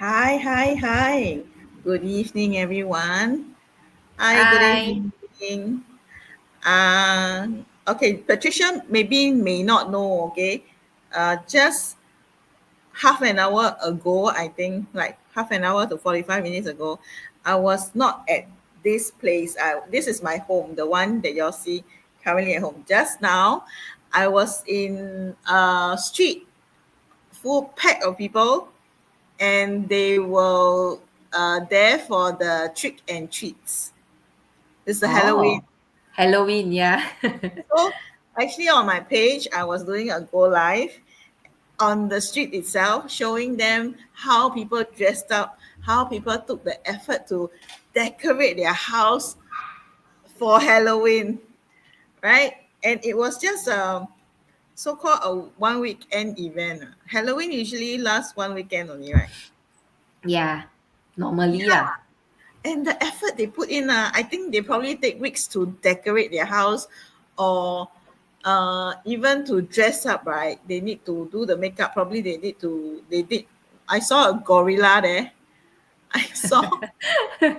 Hi, hi, hi. Good evening, everyone. Hi, good Hi. evening. Okay, Patricia maybe may not know, okay? Just half an hour ago, I think, like half an hour to 45 minutes ago, I was not at this place. This is my home, the one that y'all see currently at home. Just now, I was in a street full pack of people and they were there for the trick and treats. It's a Halloween. Oh, Halloween, yeah. So actually on my page, I was doing a go live on the street itself, showing them how people dressed up, how people took the effort to decorate their house for Halloween, right? And it was just a so-called a one weekend event. Halloween usually lasts one weekend only, right? Yeah, normally lah. And the effort they put in, I think they probably take weeks to decorate their house or even to dress up, right? They need to do the makeup. Probably they did. I saw a gorilla there. I saw, and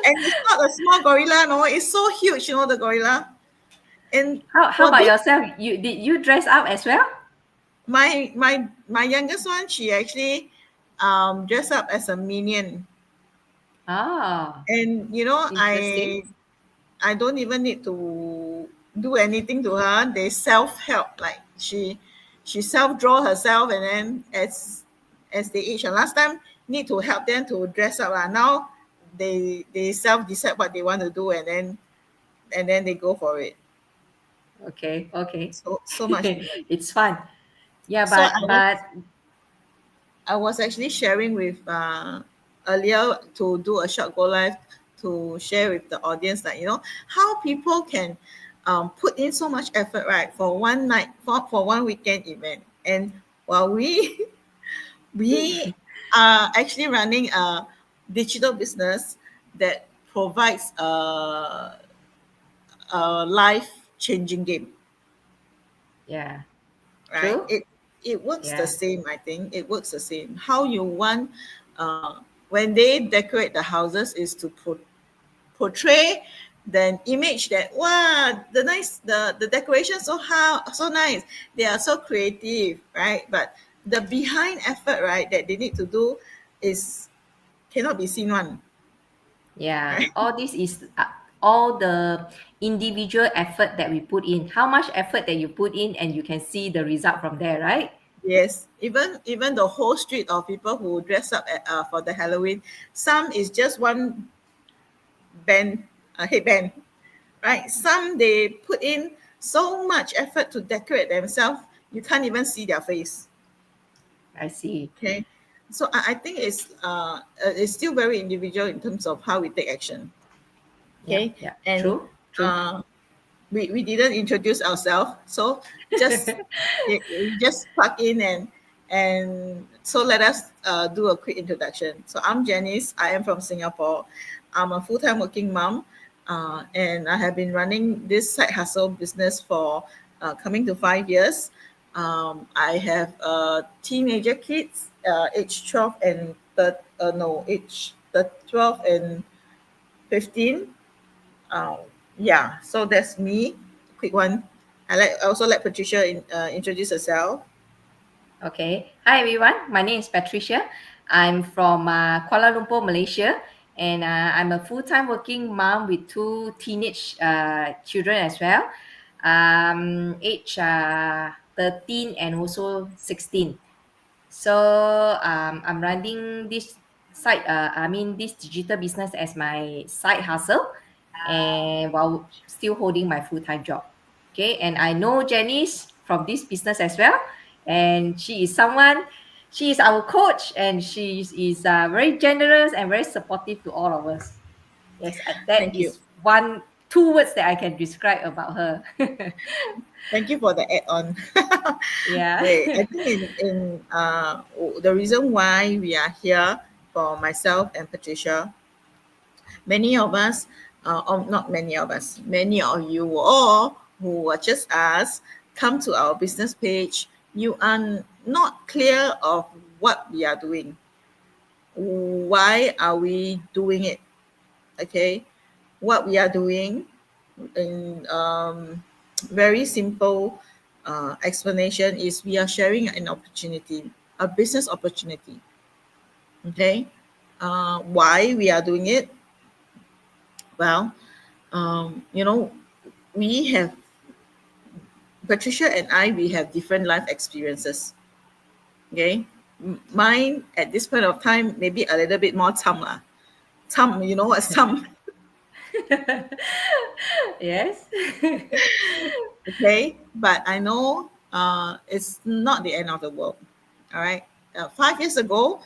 it's not a small gorilla, no, it's so huge, the gorilla. And How for about this, yourself? Did you dress up as well? my youngest one, she actually dressed up as a minion. Oh, And interesting. I don't even need to do anything to her. They self help. Like she self draw herself, and then as they age. And last time need to help them to dress up. Now they self decide what they want to do, and then they go for it. Okay, okay. So much. It's fun. Yeah, So I was actually sharing with earlier to do a short go live to share with the audience that how people can put in so much effort, right, for one night, for one weekend event. And while we are actually running a digital business that provides a life changing game, Yeah, right? true. It works the Yeah, same. I think it works the same. How you want when they decorate the houses is to portray the image that wow, the decoration so nice. They are so creative, right? But the behind effort, right, that they need to do is cannot be seen one, yeah. right? All this is all the individual effort that we put in. How much effort that you put in, and you can see the result from there, right? Yes, even the whole street of people who dress up for the Halloween. Some is just one band, headband, right? Some they put in so much effort to decorate themselves, you can't even see their face. I see. Okay, so I think it's still very individual in terms of how we take action. Yeah, Okay, yeah. and True, true. uh, we didn't introduce ourselves, so just we just plug in and so let us do a quick introduction. So I'm Janice. I am from Singapore. I'm a full-time working mom, and I have been running this side hustle business for coming to 5 years. I have teenager kids, age 12 and no, age 12 and 15. uh, yeah, so that's me. Quick one. I also let Patricia introduce herself. Okay. Hi, everyone. My name is Patricia. I'm from Kuala Lumpur, Malaysia, and I'm a full-time working mom with two teenage children as well, age 13 and also 16. So I'm running this this digital business as my side hustle, and while still holding my full-time job. Okay, and I know Janice from this business as well, and she is our coach, and she is very generous and very supportive to all of us. Yes, that Thank you. is two words that I can describe about her. Thank you for the add-on. Yeah. Wait, I think the reason why we are here for myself and Patricia, many of us, not many of us, many of you all who are just us, come to our business page. You are not clear of what we are doing. why are we doing it? Okay, what we are doing in very simple explanation is we are sharing an opportunity, a business opportunity. Okay, why we are doing it? Well, you know, we have Patricia and I. We have different life experiences. Okay, mine at this point of time maybe a little bit more chum lah. Chum, you know what's chum? Yes. Okay, but I know it's not the end of the world. All right, 5 years ago,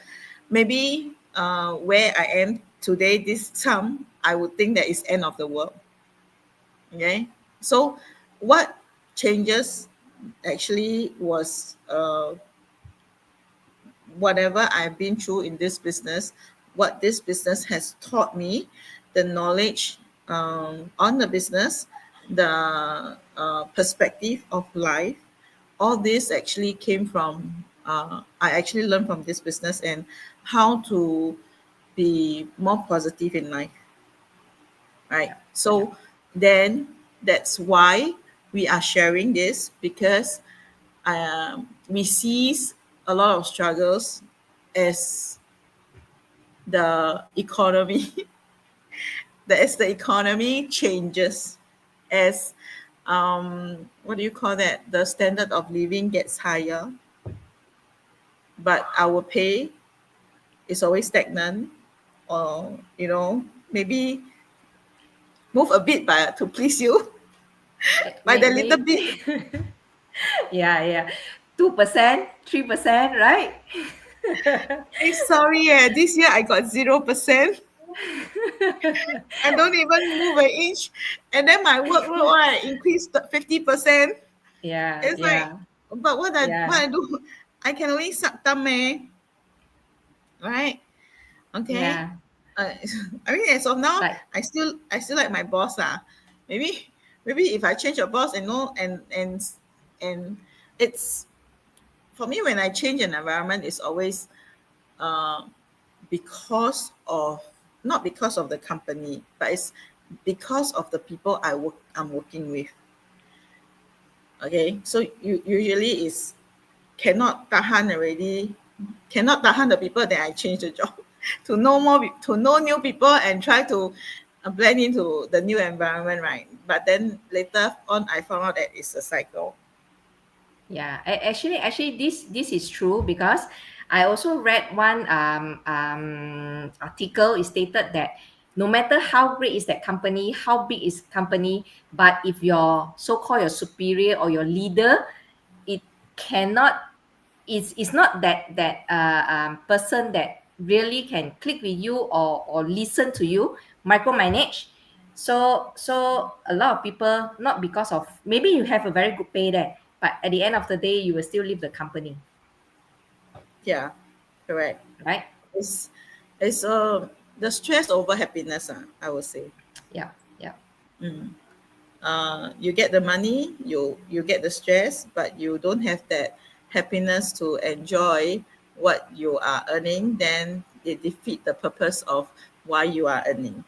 maybe where I am today, this time I would think that it's end of the world. Okay, so what changes actually was whatever I've been through in this business, what this business has taught me, the knowledge on the business, the perspective of life, all this actually came from, I actually learned from this business and how to be more positive in life, right? Yeah. So then that's why we are sharing this because we sees a lot of struggles as the economy as the economy changes, as what do you call that, the standard of living gets higher, but our pay is always stagnant, or maybe move a bit by to please you by the little bit. Maybe. Yeah, yeah. 2%, 3%, right? Hey, sorry, this year I got 0%. I don't even move an inch, and then my workload right increased 50%. Yeah, It's like, yeah, but what yeah, I do, I can only suck thumb, right? Okay. yeah. Uh, I mean, as of now, Like, I still like my boss. Maybe maybe if I change a boss and no and it's for me when I change an environment, it's always uh, because of not because of the company, but it's because of the people I'm working with. Okay, so you usually is cannot tahan the people that I change the job to know new people and try to blend into the new environment, right? But then later on I found out that it's a cycle. yeah, actually, this is true because I also read one article. It stated that no matter how great is that company, how big is company, but if your so-called your superior or your leader, it cannot. It's not that person that really can click with you or listen to you, micromanage. So a lot of people, not because of maybe you have a very good pay there, but at the end of the day, you will still leave the company, Yeah, correct. right? It's it's the stress over happiness, I would say. Yeah, yeah, You get the money, you get the stress, but you don't have that happiness to enjoy what you are earning, then it defeat the purpose of why you are earning.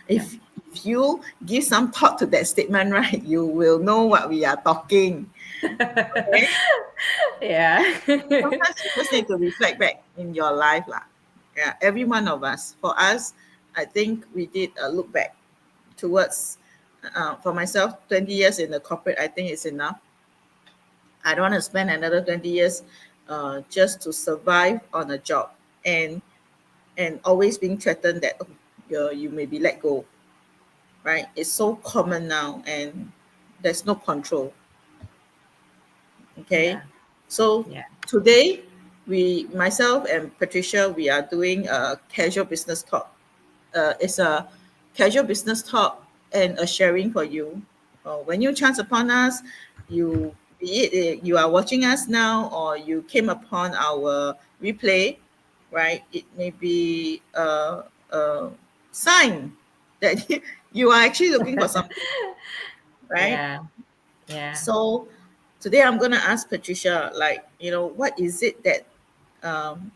yeah. If you give some thought to that statement, right, you will know what we are talking. Okay. Yeah. Sometimes you just need to reflect back in your life lah. Yeah, every one of us. For us, I think we did a look back towards, for myself, 20 years in the corporate, I think it's enough. I don't want to spend another 20 years just to survive on a job and always being threatened that, oh, you may be let go, right? It's so common now and there's no control. Okay. Yeah, So yeah, today, myself and Patricia, we are doing a casual business talk. It's a casual business talk and a sharing for you. When you chance upon us, be it you are watching us now or you came upon our replay, right? It may be a sign that you are actually looking for something, right? yeah, yeah. So today I'm going to ask Patricia, like, what is it that um,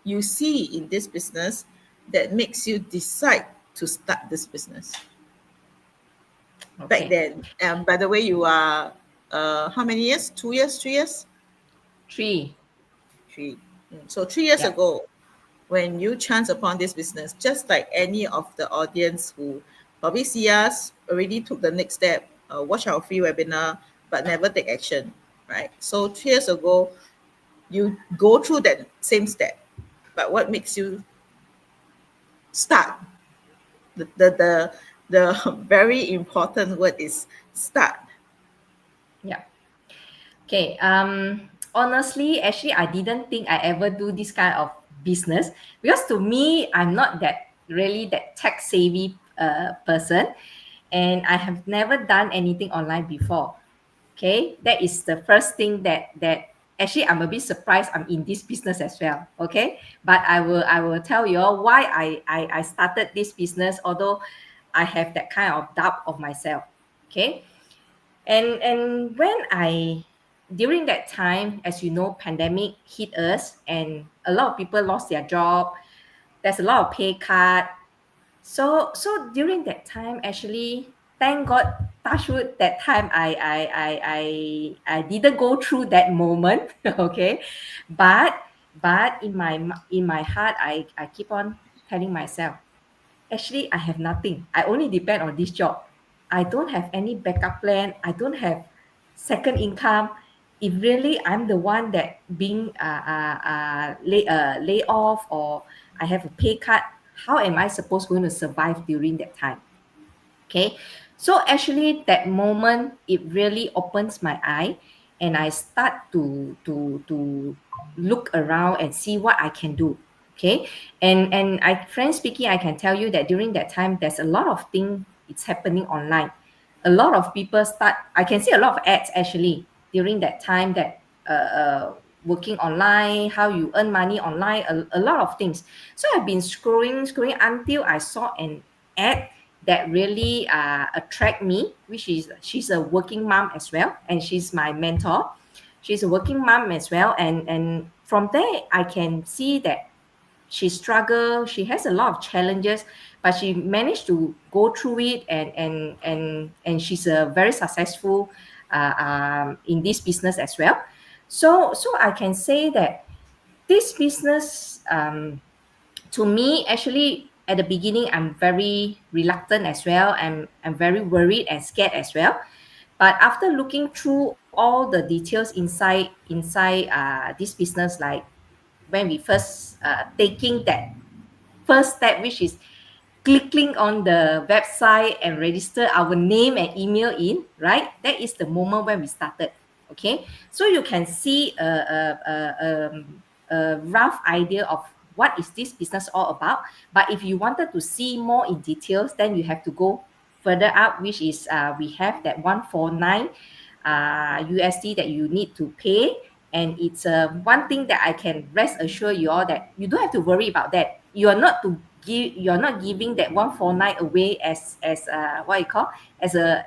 you see in this business that makes you decide to start this business? Back Okay. then, by the way, you are how many years? 2 years, 3 years? 3. Three. So 3 years Yeah. ago, when you chance upon this business, just like any of the audience who probably see us, already took the next step, watch our free webinar, but never take action, right? So 3 years ago, you go through that same step, but what makes you start? The very important word is start. Yeah. Okay. Honestly, actually, I didn't think I ever do this kind of business because to me, I'm not that really that tech savvy person, and I have never done anything online before. Okay, that is the first thing that actually I'm a bit surprised I'm in this business as well. Okay, but I will tell you all why I started this business, although I have that kind of doubt of myself. Okay, and when I during that time, as you know, pandemic hit us and a lot of people lost their job. There's a lot of pay cut. So during that time, actually, thank God, touch wood, that time I didn't go through that moment. Okay, but in my heart, I keep on telling myself, actually, I have nothing. I only depend on this job. I don't have any backup plan. I don't have second income. If really I'm the one that being lay off or I have a pay cut, how am I supposed going to survive during that time? Okay, so actually that moment it really opens my eye, and I start to look around and see what I can do. Okay, and I frank speaking, I can tell you that during that time there's a lot of thing it's happening online. A lot of people start, I can see a lot of ads actually during that time that working online, how you earn money online, a lot of things. So I've been scrolling until I saw an ad that really attract me, which is she's a working mom as well, and she's my mentor. She's a working mom as well, and from there I can see that she struggled. She has a lot of challenges, but she managed to go through it, and she's a very successful in this business as well. So I can say that this business to me, actually, at the beginning, I'm very reluctant as well. I'm very worried and scared as well. But after looking through all the details inside this business, like when we first taking that first step, which is clicking on the website and register our name and email in, right? That is the moment when we started. Okay, so you can see a rough idea of what is this business all about. But if you wanted to see more in details, then you have to go further up, which is we have that 149 USD that you need to pay. And it's one thing that I can rest assure you all that you don't have to worry about that. You're not giving that 149 away as what you call as a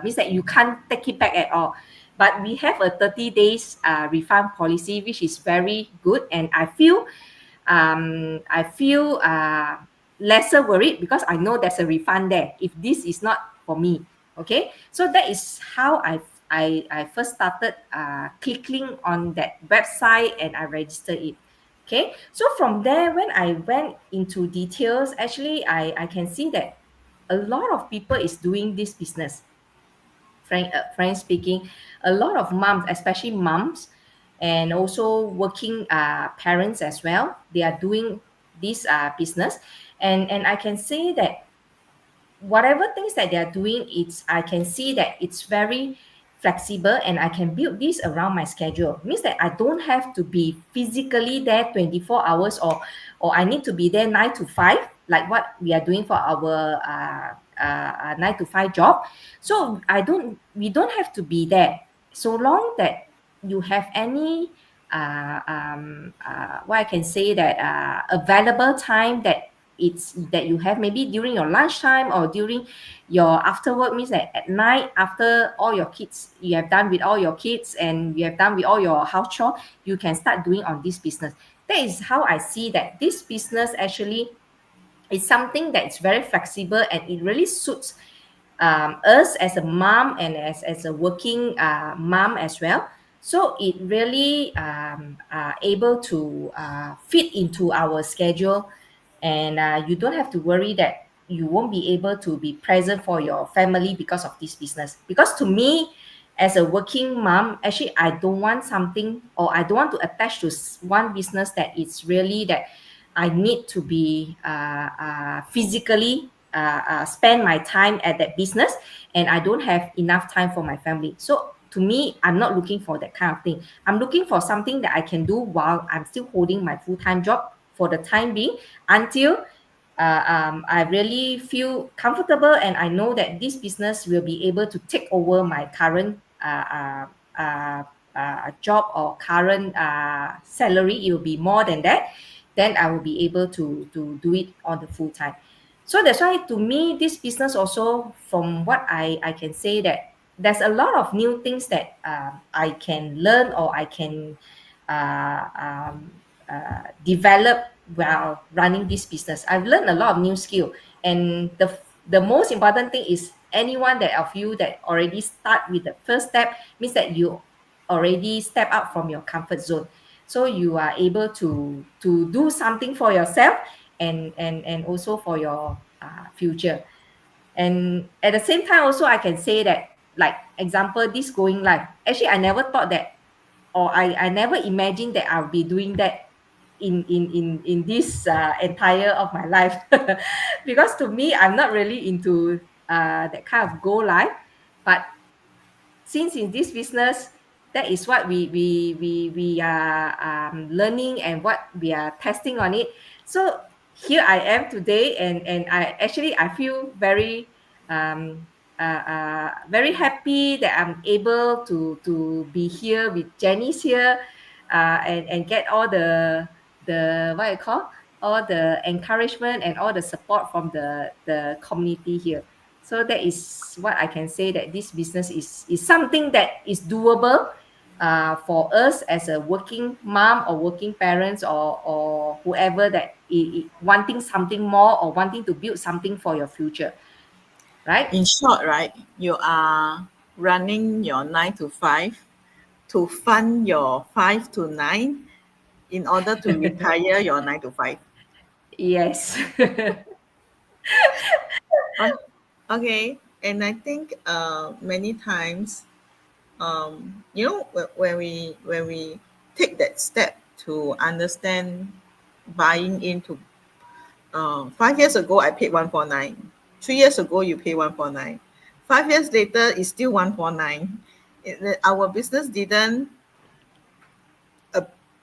means that you can't take it back at all. But we have a 30 days refund policy, which is very good, and I feel lesser worried because I know there's a refund there if this is not for me. Okay, so that is how I first started clicking on that website and I registered it. Okay, so from there, when I went into details, actually I can see that a lot of people is doing this business. Frank speaking, a lot of moms, especially moms, and also working parents as well, they are doing this business, and I can say that whatever things that they are doing, it's I can see that it's very flexible and I can build this around my schedule. Means that I don't have to be physically there 24 hours, or I need to be there 9 to 5, like what we are doing for our 9 to 5 job. So we don't have to be there, so long that you have any what I can say that available time that it's that you have maybe during your lunchtime or during your after work, means that at night after all your kids, you have done with all your kids and you have done with all your house chore, you can start doing on this business. That is how I see that this business actually is something that's very flexible, and it really suits us as a mom and as a working mom as well. So it really able to fit into our schedule, and you don't have to worry that you won't be able to be present for your family because of this business. Because to me, as a working mom, actually I don't want something, or I don't want to attach to one business that it's really that I need to be physically spend my time at that business, and I don't have enough time for my family. So to me, I'm not looking for that kind of thing. I'm looking for something that I can do while I'm still holding my full-time job for the time being, until I really feel comfortable and I know that this business will be able to take over my current job or current salary. It will be more than that. Then I will be able to do it on the full time. So that's why to me, this business also, from what I can say, that there's a lot of new things that I can learn, or I can develop while running this business. I've learned a lot of new skill, and the most important thing is anyone that of you that already start with the first step, means that you already step out from your comfort zone, so you are able to do something for yourself, and also for your future. And at the same time also, I can say that, like example, this going live, actually I never thought that, or I never imagined that I'll be doing that in this entire of my life. Because to me, I'm not really into that kind of go live. But since in this business, that is what we are learning, and what we are testing on it. So here I am today, and I feel very happy that I'm able to be here with Janice here, and get all the what I call, all the encouragement and all the support from the community here. So that is what I can say, that this business is something that is doable for us as a working mom or working parents, or whoever that wanting something more, or wanting to build something for your future, right? In short, right, you are running your 9 to 5 to fund your 5 to 9 in order to retire your 9 to 5. Yes. Oh, okay. And I think many times, when we take that step to understand buying into, 5 years ago I paid 149. 3 years ago you pay 149. 5 years later it's still 149. Our business didn't, uh,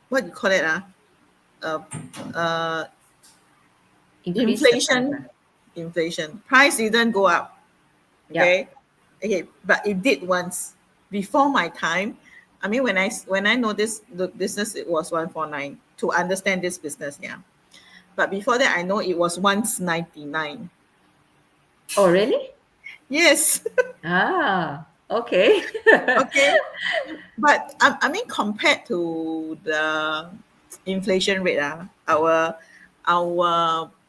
what do you call it? Uh, uh, Increase the price. inflation. Price didn't go up. Yeah. Okay. Okay, but it did once before my time. I mean, when I know this the business, it was 149 to understand this business. Yeah, but before that I know it was once 99. Oh, really? Yes. Okay. Okay, but I mean, compared to the inflation rate, our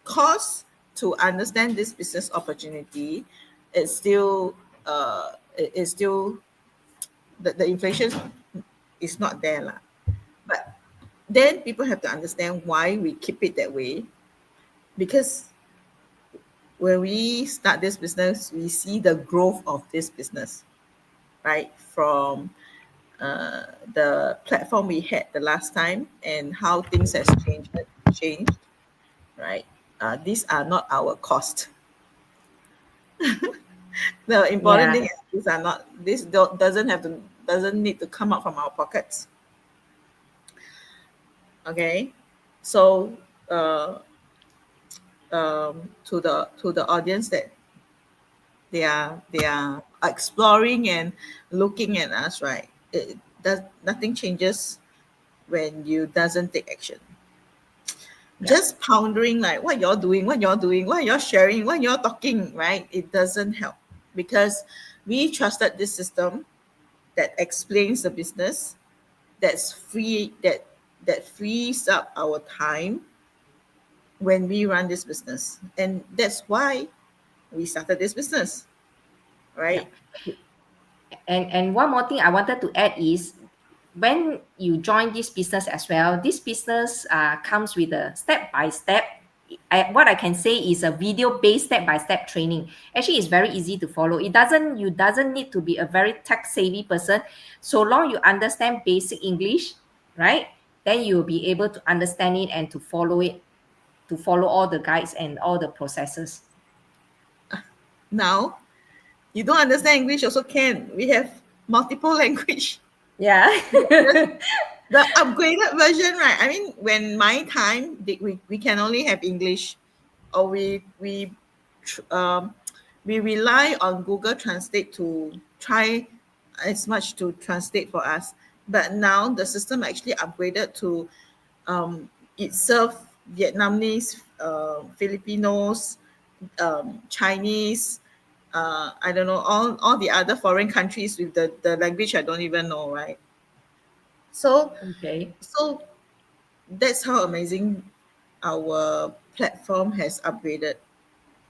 cost to understand this business opportunity is still, is still, the inflation is not there lah. But then people have to understand why we keep it that way, because when we start this business, we see the growth of this business, right? From the platform we had the last time, and how things has changed, right? These are not our cost. The important thing Yeah. is, doesn't need to come out from our pockets. Okay, so to the audience that they are exploring and looking at us, right? It does Nothing changes when you doesn't take action. just pondering like what you're doing, what you're sharing, what you're talking, right? It doesn't help, because we trusted this system that explains the business, that's free, that frees up our time when we run this business. And that's why we started this business, Yeah. right? And one more thing I wanted to add is, when you join this business as well, this business comes with a step by step. What I can say is a video based step by step training. Actually, it's very easy to follow. You doesn't need to be a very tech savvy person. So long you understand basic English, right? Then you'll be able to understand it and to follow it, to follow all the guides and all the processes. Now, you don't understand English also can. We have multiple language. Yeah. The upgraded version, right? I mean, when my time, we can only have English, or tr- um, we rely on Google Translate to try as much to translate for us. But now the system actually upgraded to it serve Vietnamese, Filipinos, Chinese, I don't know, all the other foreign countries with the language I don't even know, right? So Okay. so that's how amazing our platform has upgraded,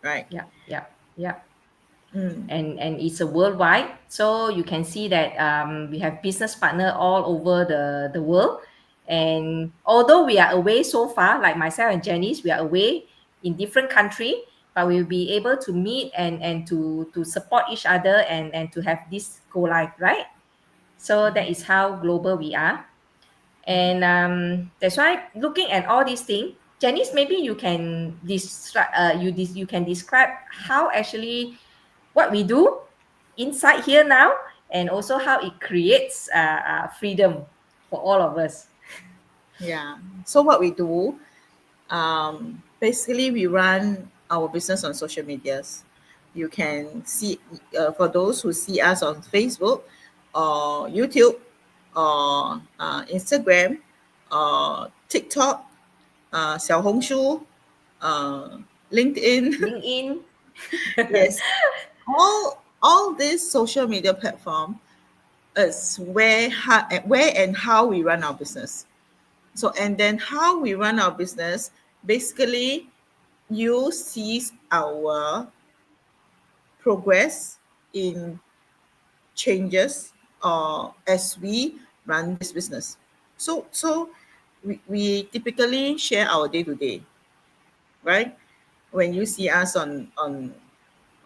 right? Yeah. Yeah. Yeah. Mm. And it's a worldwide. So you can see that we have business partner all over the world. And although we are away so far, like myself and Janice, we are away in different country, but we'll be able to meet and to support each other and to have this go live, right? So that is how global we are. And that's why looking at all these things, Janice, maybe you can describe you can describe how actually what we do inside here now, and also how it creates freedom for all of us. Yeah. So what we do, basically we run our business on social medias. You can see, for those who see us on Facebook or YouTube or Instagram or TikTok, 小红书, uh, LinkedIn. LinkedIn. Yes, all these social media platform is where and how we run our business. So, and then how we run our business, basically you see our progress in changes as we run this business. So we typically share our day to day, right? When you see us on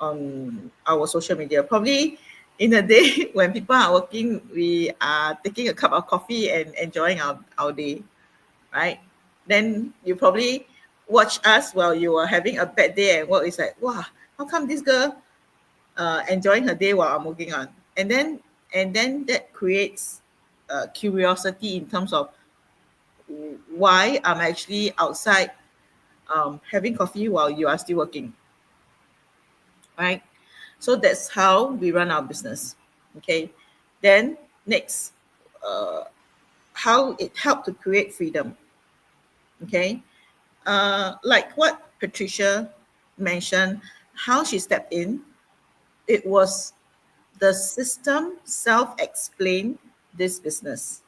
our social media, probably in a day when people are working, we are taking a cup of coffee and enjoying our day, right? Then you probably watch us while you are having a bad day at work. It's like, wow, how come this girl enjoying her day while I'm working on? And then that creates curiosity in terms of why I'm actually outside having coffee while you are still working, right? So that's how we run our business. Okay. Then next, how it helped to create freedom. Okay. Like what Patricia mentioned, how she stepped in, it was the system self-explained this business,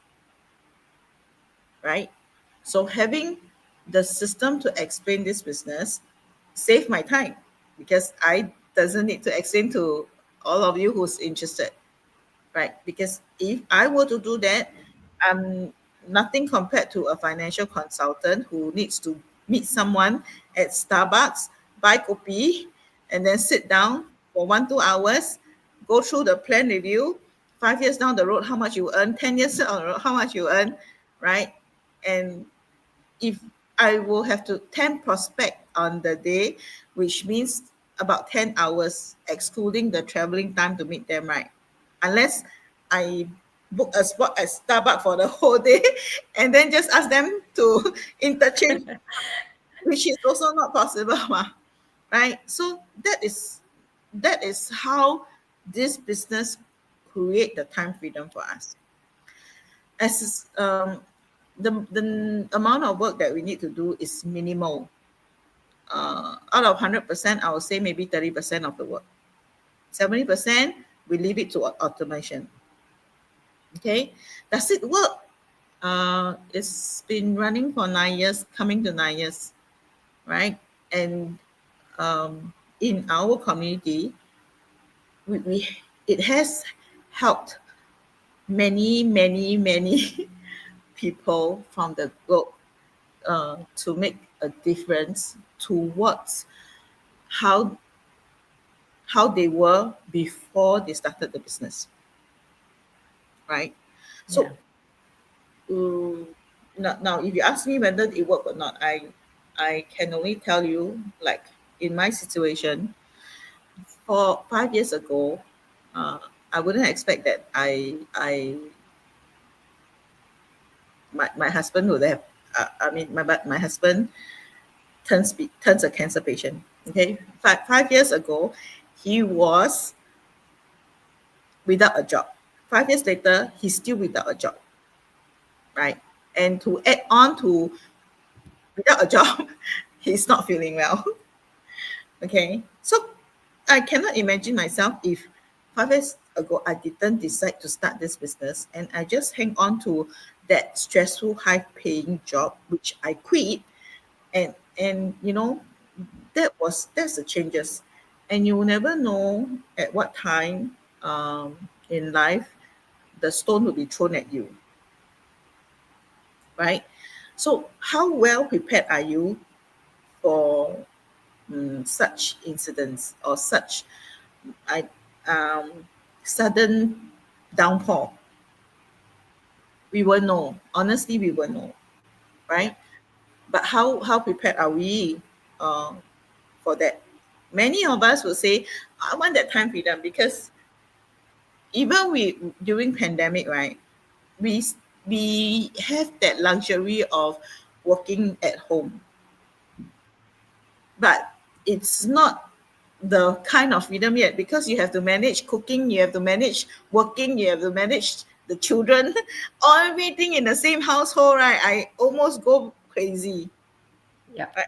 right? So having the system to explain this business saved my time, because I doesn't need to explain to all of you who's interested, right? Because if I were to do that, I'm nothing compared to a financial consultant who needs to meet someone at Starbucks, buy kopi, and then sit down for 1 2 hours, go through the plan review. 5 years down the road, how much you earn? 10 years down the road, how much you earn, right? And if I will have to 10 prospect on the day, which means about 10 hours, excluding the traveling time to meet them, right? Unless I book a spot at Starbucks for the whole day and then just ask them to interchange, which is also not possible, right? So that is how this business create the time freedom for us. As the amount of work that we need to do is minimal. Out of 100%, I would say maybe 30% of the work. 70%, we leave it to automation. Okay, does it work? It's been running for 9 years, coming to 9 years, right? And in our community, we it has helped many people from the globe to make a difference towards how they were before they started the business, right? So now if you ask me whether it worked or not, I can only tell you, like, in my situation, for 5 years ago, I wouldn't expect that my husband would have my husband turns a cancer patient. Okay, 5 years ago, he was without a job. 5 years later, he's still without a job, right? And to add on to without a job, he's not feeling well. Okay, so I cannot imagine myself if 5 years ago I didn't decide to start this business and I just hang on to that stressful, high-paying job which I quit, and that's the changes, and you will never know at what time in life the stone will be thrown at you, right? So how well prepared are you for such incidents or such I sudden downpour? We will know. Honestly, we will know, right? But how prepared are we uh, for that? Many of us will say, I want that time freedom, because even we during pandemic, right? We we have that luxury of working at home, but it's not the kind of freedom yet, because you have to manage cooking, you have to manage working, you have to manage the children, everything in the same household, right? I almost go crazy. Yeah. Right?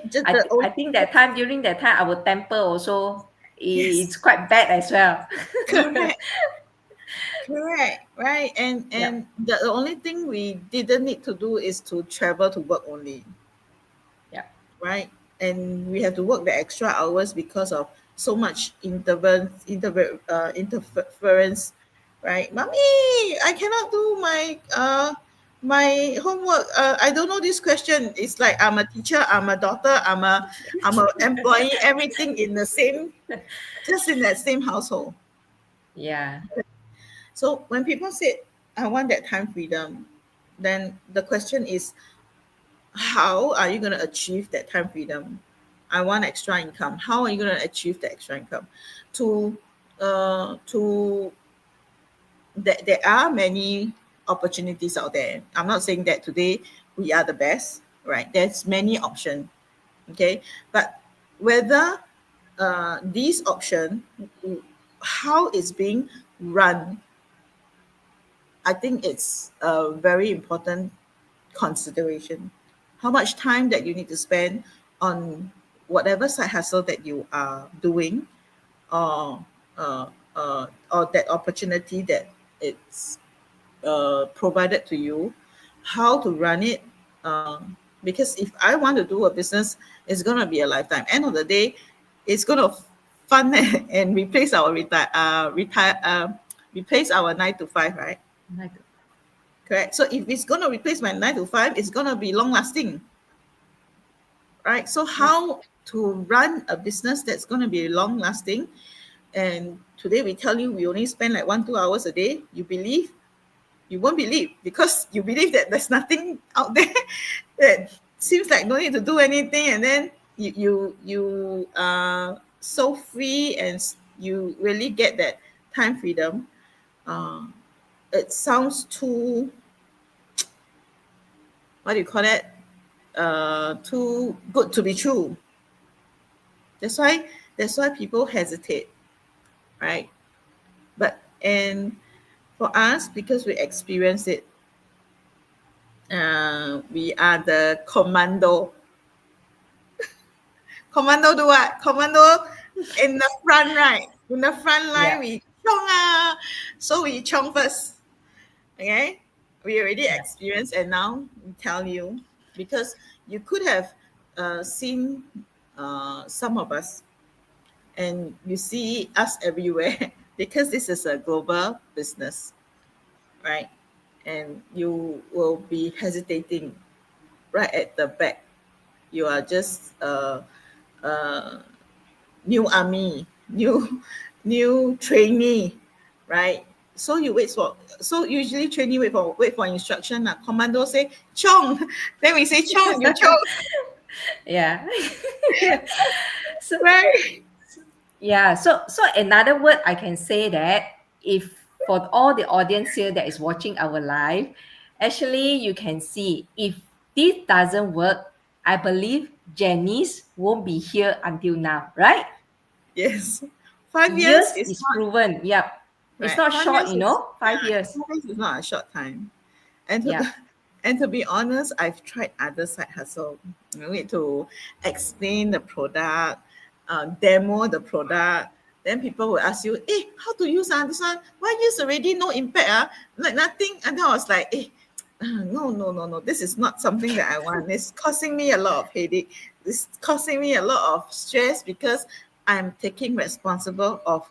Just I, the I think that time, during that time, our temper also yes, it's quite bad as well. correct, correct, right? And Yeah. the only thing we didn't need to do is to travel to work only, Yeah. right? And we have to work the extra hours because of so much interference, right? Mommy, I cannot do my homework. I don't know this question. It's like I'm a teacher, I'm a daughter, I'm a employee, everything in the same, just in that same household. Yeah. So when people say I want that time freedom, then the question is, how are you going to achieve that time freedom? I want extra income. How are you going to achieve the extra income? To there are many opportunities out there. I'm not saying that today we are the best, right? There's many options, okay? But whether these option, how it's being run, I think it's a very important consideration. How much time that you need to spend on whatever side hustle that you are doing, or or that opportunity that it's provided to you, how to run it. Because if I want to do a business, it's gonna be a lifetime. End of the day, it's gonna fund and replace our replace our 9 to 5, right? Correct. So if it's gonna replace my 9 to 5, it's gonna be long lasting, right? So Yeah. how to run a business that's gonna be long lasting? And today we tell you we only spend like 1-2 hours a day. You believe? You won't believe, because you believe that there's nothing out there that seems like no need to do anything, and then you are so free and you really get that time freedom. Uh, it sounds too, what do you call it? Too good to be true. That's why people hesitate, right? But and for us, because we experience it, We are the commando. Commando do what? Commando in the front, right? In the front line, Yeah. we chong ah. So we chong first. Okay? We already Yeah. experienced, and now we tell you, because you could have seen some of us, and you see us everywhere because this is a global business, right? And you will be hesitating right at the back. You are just uh, new army, new new trainee, right? So you wait for, so usually trainee wait for instruction. Commando say chong, then we say chong, you chong, Yeah. So right? yeah, so another word I can say that, if for all the audience here that is watching our live, actually you can see if this doesn't work, I believe Janice won't be here until now, right? Yes, 5 years Years is is not proven. Yep. It's right. not Five short, years is 5 years. 5 years is not a short time. And to Yep. and to be honest, I've tried other side hustle. You need to explain the product, demo the product. Then people will ask you, "Hey, how to use this one? 1 years already, no impact like nothing." And then I was like, "Hey, no, no, no, no. This is not something that I want. It's causing me a lot of headache. It's causing me a lot of stress because I'm taking responsible of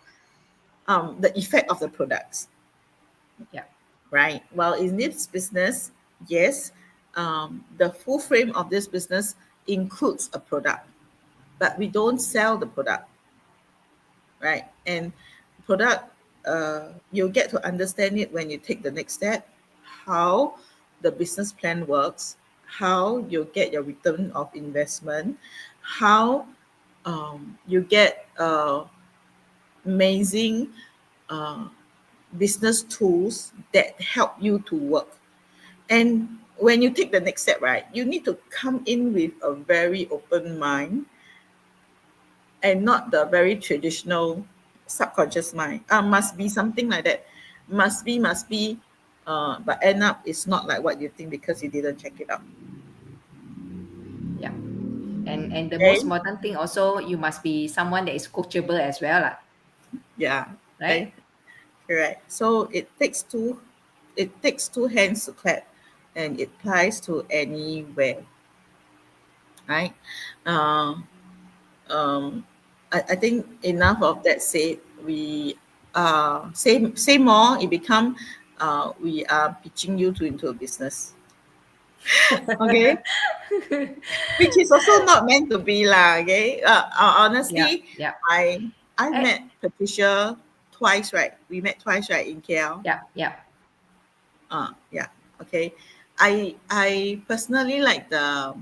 the effect of the products." Yep. Right? Well, in this business, yes, the full frame of this business includes a product, but we don't sell the product, right? And product, you'll get to understand it when you take the next step, how the business plan works, how you get your return of investment, how you get amazing uh, business tools that help you to work. And when you take the next step, right, you need to come in with a very open mind and not the very traditional subconscious mind. Must be something like that. Must be. But end up it's not like what you think because you didn't check it out. Yep. And the most Okay. important thing also, you must be someone that is coachable as well, lah, Yeah. right? Okay. Correct. So it takes two hands to clap, and it applies to anywhere, right? Um, I think enough of that said. We say more. It become we are pitching you to into a business, okay, which is also not meant to be lah. Okay, Yeah, honestly, yeah. I Eh, met Patricia twice, right? We met twice, right, in KL. yeah, yeah. Yeah. Okay. I personally like the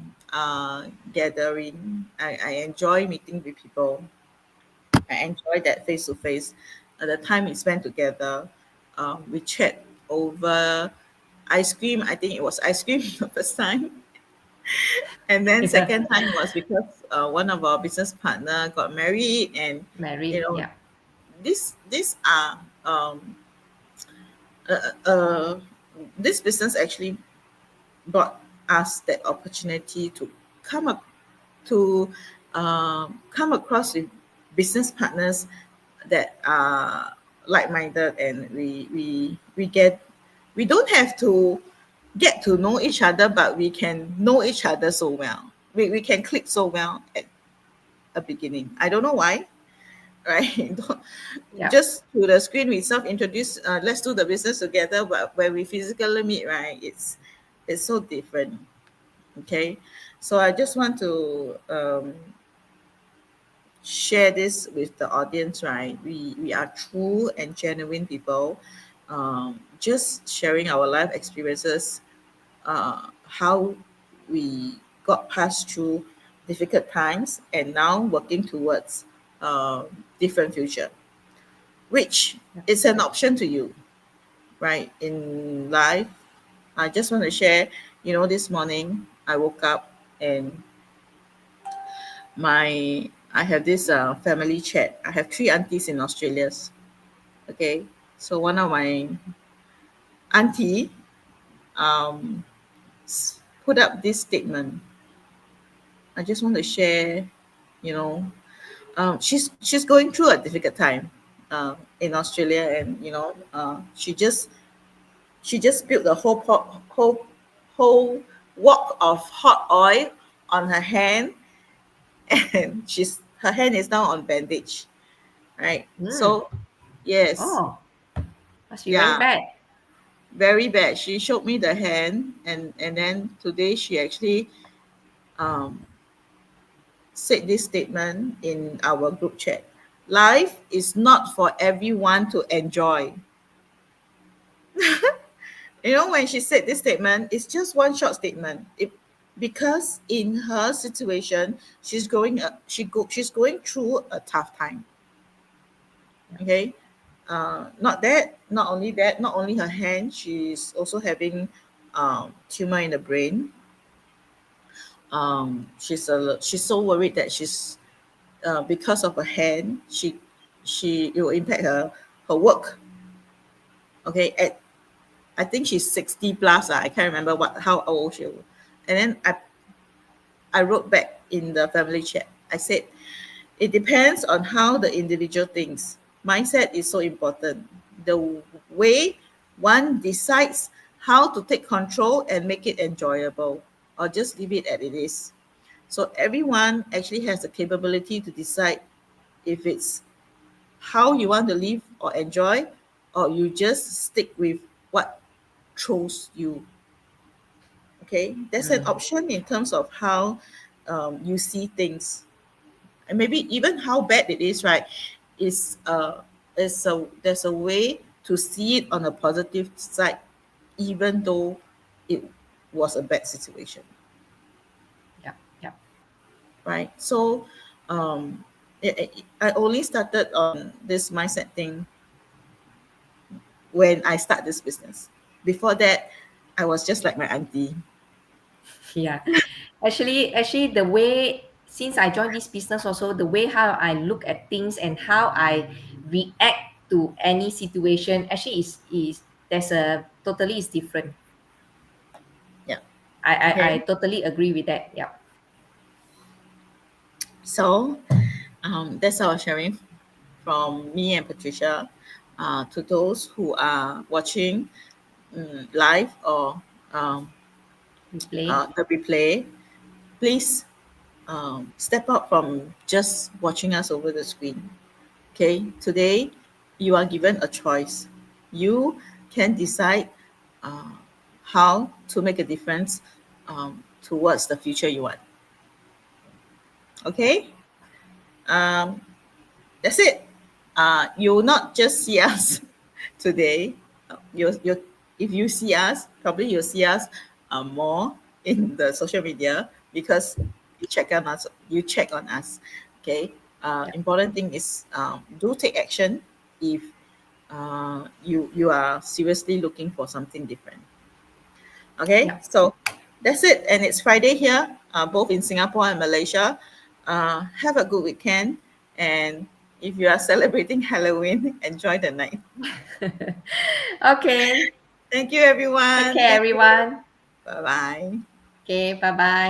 gathering. I enjoy meeting with people. I enjoy that face to face. The time we spent together, we chat over ice cream. I think it was ice cream the first time, and then Yeah. second time was because one of our business partner got married, and you Married, know yeah. these are uh, uh, this business actually brought us that opportunity to come up to come across with business partners that are like-minded, and we don't have to get to know each other, but we can know each other so well. We can click so well at a beginning. I don't know why, right? Don't- Yeah. just through the screen we self-introduce, let's do the business together, but when we physically meet, right, it's so different. Okay, so I just want to share this with the audience, right? We are true and genuine people, just sharing our life experiences, how we got past through difficult times and now working towards different future, which is an option to you, right? In life, I just want to share, this morning I woke up and I have this family chat. I have three aunties in Australia. Okay, so one of my auntie, um, put up this statement. I just want to share, you know, she's going through a difficult time in Australia, and she just spilled the whole wok of hot oil on her hand, and her hand is now on bandage, right? Mm. So yes, Oh, must be very yeah, bad. very bad. She showed me the hand, and then today she actually um, said this statement in our group chat. Life is not for everyone to enjoy. When she said this statement, it's just one short statement. Because in her situation, she's going through a tough time. Okay, not only her hand, she's also having tumor in the brain. She's so worried that because of her hand, it will impact her work. Okay, I think she's 60 plus. I can't remember how old she was. And then I wrote back in the family chat. I said, it depends on how the individual thinks. Mindset is so important. The way one decides how to take control and make it enjoyable, or just leave it as it is. So everyone actually has the capability to decide if it's how you want to live or enjoy, or you just stick with what throws you. Okay, there's an Mm. option in terms of how you see things, and maybe even how bad it is, right? Is uh is a there's a way to see it on a positive side, even though it was a bad situation, Yeah, yeah. right? So I only started on this mindset thing when I start this business. Before that, I was just like my auntie. Yeah. Actually, the way since I joined this business also, the way how I look at things and how I react to any situation actually is there's a totally is different. Yeah. I Okay. totally agree with that. Yeah. So that's our sharing from me and Patricia. To those who are watching live or um, Replay. the replay, please step up from just watching us over the screen. Okay, today you are given a choice. You can decide uh, how to make a difference towards the future you want. Okay, um, that's it. You will not just see us today. You if you see us, probably you'll see us more in the social media, because you check on us. You check on us. Okay. Yeah. Important thing is do take action if you are seriously looking for something different. Okay. Yeah. So that's it, and it's Friday here, both in Singapore and Malaysia. Have a good weekend, and if you are celebrating Halloween, enjoy the night. Okay. Thank you, Take everyone. care, Thank you. everyone. Bye bye. Okay. Bye bye.